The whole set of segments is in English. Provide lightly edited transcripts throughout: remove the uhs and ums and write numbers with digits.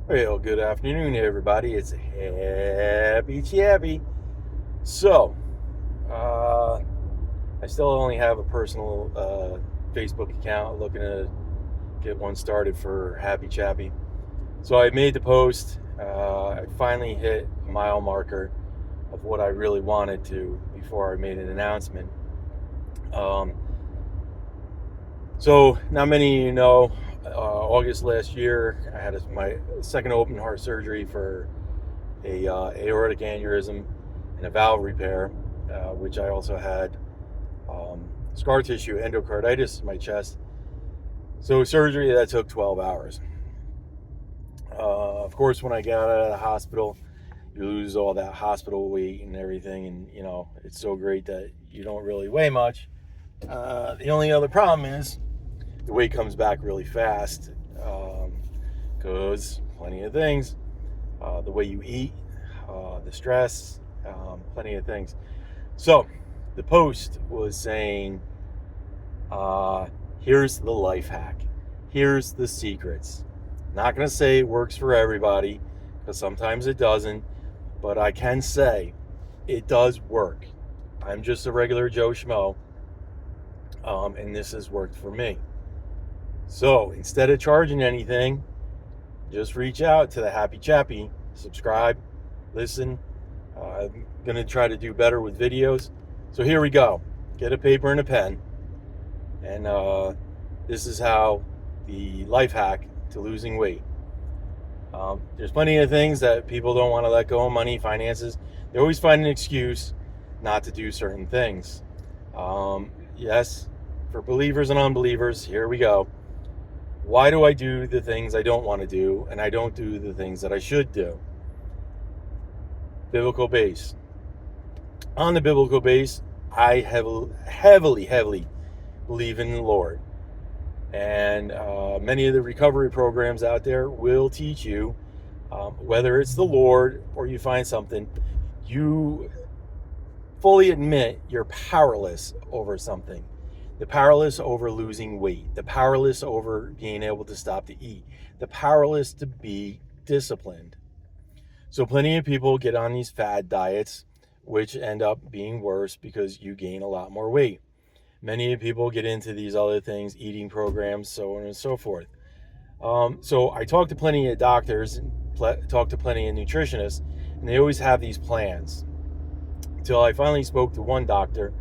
Well, good afternoon, everybody. It's Happy Chappy. So, uh, I still only have a personal Facebook account, looking to get one started for Happy Chappy. So I made the post. I finally hit a mile marker of what I really wanted to before I made an announcement. Um, so, not many of you know, August last year, I had my second open heart surgery for a aortic aneurysm and a valve repair, which I also had scar tissue endocarditis in my chest. So surgery that took 12 hours. Of course, when I got out of the hospital, you lose all that hospital weight and everything, and it's so great that you don't really weigh much. The only other problem is the weight comes back really fast because plenty of things, the way you eat, the stress, plenty of things. So the post was saying, here's the life hack. Here's the secrets. Not going to say it works for everybody, because sometimes it doesn't, but I can say it does work. I'm just a regular Joe Schmo, and this has worked for me. So instead of charging anything, just reach out to the Happy Chappy, subscribe, listen. I'm going to try to do better with videos. So here we go. Get a paper and a pen. And this is how the life hack to losing weight. There's plenty of things that people don't want to let go of: money, finances. They always find an excuse not to do certain things. Yes, for believers and unbelievers, here we go. Why do I do the things I don't want to do, and I don't do the things that I should do? Biblical base. On the biblical base, I heavily believe in the Lord. And many of the recovery programs out there will teach you, whether it's the Lord or you find something, you fully admit you're powerless over something. The powerless over losing weight, the powerless over being able to stop to eat, the powerless to be disciplined. So plenty of people get on these fad diets, which end up being worse because you gain a lot more weight. Many people get into these other things, eating programs, so on and so forth. So I talk to plenty of doctors, talk to plenty of nutritionists, and they always have these plans. Until I finally spoke to one doctor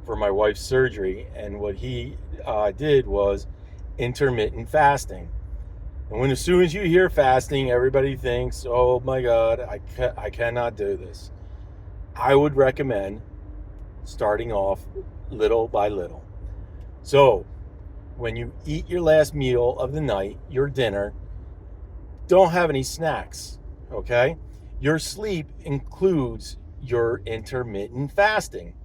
for my wife's surgery, and what he did was intermittent fasting. And as soon as you hear fasting, everybody thinks, oh my God, I cannot do this. I would recommend starting off little by little. So when you eat your last meal of the night, your dinner, don't have any snacks, okay? Your sleep includes your intermittent fasting.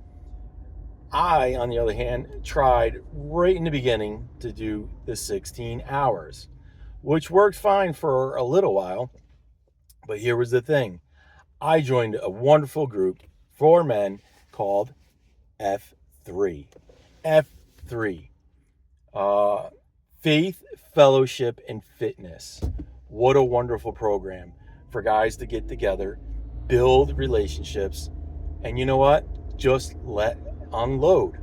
I, on the other hand, tried right in the beginning to do the 16 hours, which worked fine for a little while. But here was the thing. I joined a wonderful group for men called F3. F3. Faith, Fellowship, and Fitness. What a wonderful program for guys to get together, build relationships, and you know what? Just let unload.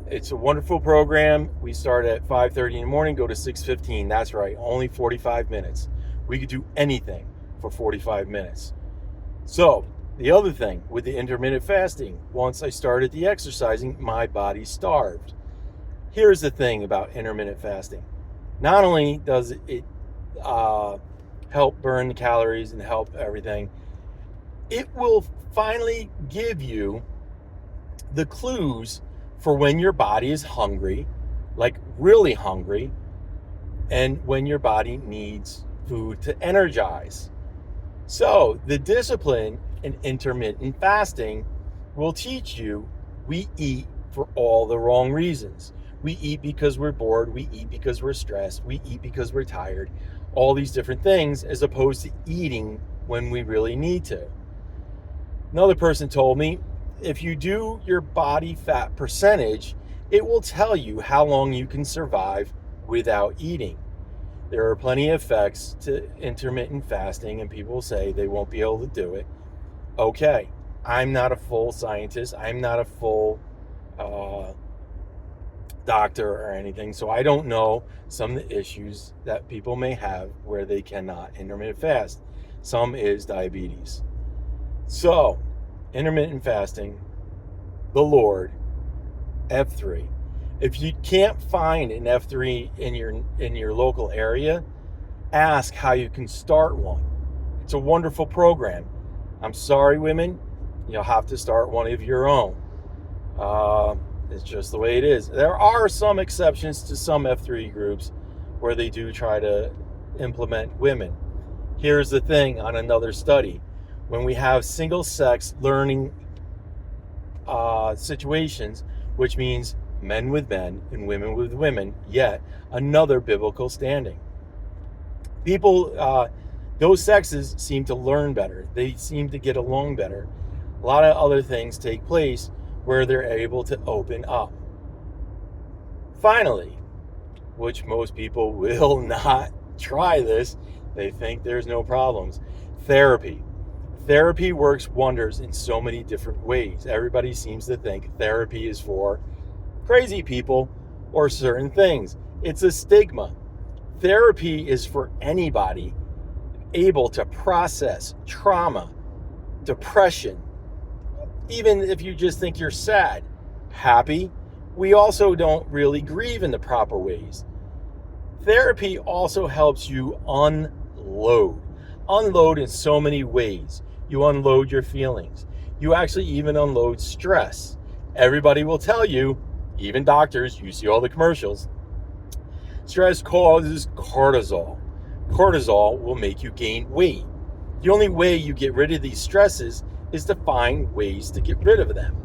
It's a wonderful program. We start at 5:30 in the morning, go to 6:15. That's right, only 45 minutes. We could do anything for 45 minutes. So the other thing with the intermittent fasting, once I started the exercising, my body starved. Here's the thing about intermittent fasting. Not only does it help burn the calories and help everything, it will finally give you the clues for when your body is hungry, like really hungry, and when your body needs food to energize. So the discipline in intermittent fasting will teach you we eat for all the wrong reasons. We eat because we're bored. We eat because we're stressed. We eat because we're tired. All these different things, as opposed to eating when we really need to. Another person told me, if you do your body fat percentage, it will tell you how long you can survive without eating. There are plenty of effects to intermittent fasting, and people say they won't be able to do it. Okay, I'm not a full scientist. I'm not a full doctor or anything, so I don't know some of the issues that people may have where they cannot intermittent fast. Some is diabetes. So, intermittent fasting, the Lord, F3. If you can't find an F3 in your local area, ask how you can start one. It's a wonderful program. I'm sorry, women, you'll have to start one of your own. It's just the way it is. There are some exceptions to some F3 groups where they do try to implement women. Here's the thing on another study. When we have single-sex learning situations, which means men with men and women with women, yet another biblical standing. People, those sexes seem to learn better. They seem to get along better. A lot of other things take place where they're able to open up. Finally, which most people will not try this, they think there's no problems. Therapy. Therapy works wonders in so many different ways. Everybody seems to think therapy is for crazy people or certain things. It's a stigma. Therapy is for anybody able to process trauma, depression, even if you just think you're sad, happy. We also don't really grieve in the proper ways. Therapy also helps you unload. Unload in so many ways. You unload your feelings. You actually even unload stress. Everybody will tell you, even doctors, you see all the commercials, stress causes cortisol. Cortisol will make you gain weight. The only way you get rid of these stresses is to find ways to get rid of them.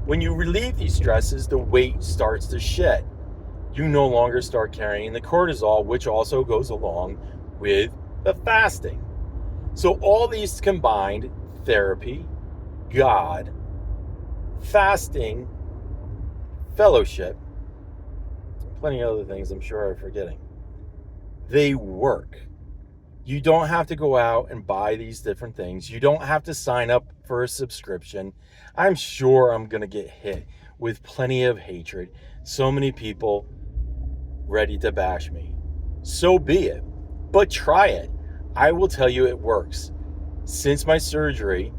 When you relieve these stresses, the weight starts to shed. You no longer start carrying the cortisol, which also goes along with the fasting. So all these combined, therapy, God, fasting, fellowship, plenty of other things I'm sure I'm forgetting, they work. You don't have to go out and buy these different things. You don't have to sign up for a subscription. I'm sure I'm going to get hit with plenty of hatred. So many people ready to bash me. So be it. But try it. I will tell you it works. Since my surgery,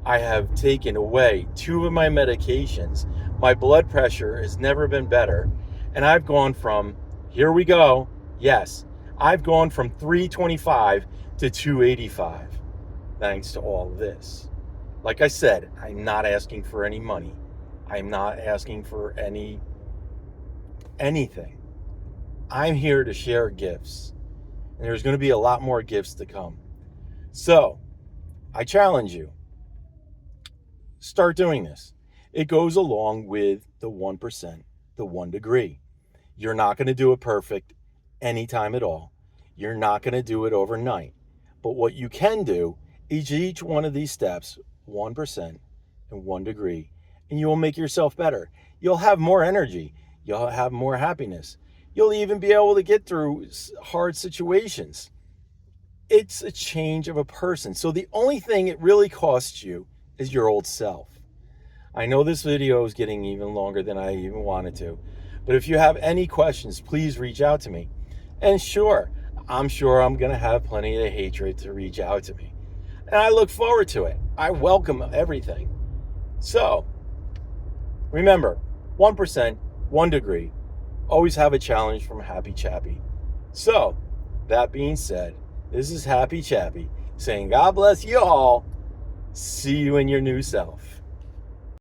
I have taken away 2 of my medications. My blood pressure has never been better. And I've gone from, here we go, yes, I've gone from 325 to 285, thanks to all of this. Like I said, I'm not asking for any money. I'm not asking for anything. I'm here to share gifts. And there's going to be a lot more gifts to come. So, I challenge you. Start doing this. It goes along with the 1%, the 1 degree. You're not going to do it perfect anytime at all. You're not going to do it overnight. But what you can do is each one of these steps, 1% and 1 degree, and you will make yourself better. You'll have more energy. You'll have more happiness. You'll even be able to get through hard situations. It's a change of a person. So the only thing it really costs you is your old self. I know this video is getting even longer than I even wanted to, but if you have any questions, please reach out to me. And sure, I'm sure I'm going to have plenty of hatred to reach out to me. And I look forward to it. I welcome everything. So, remember, 1%, 1 degree. Always have a challenge from Happy Chappy. So, that being said, this is Happy Chappy saying God bless you all. See you in your new self.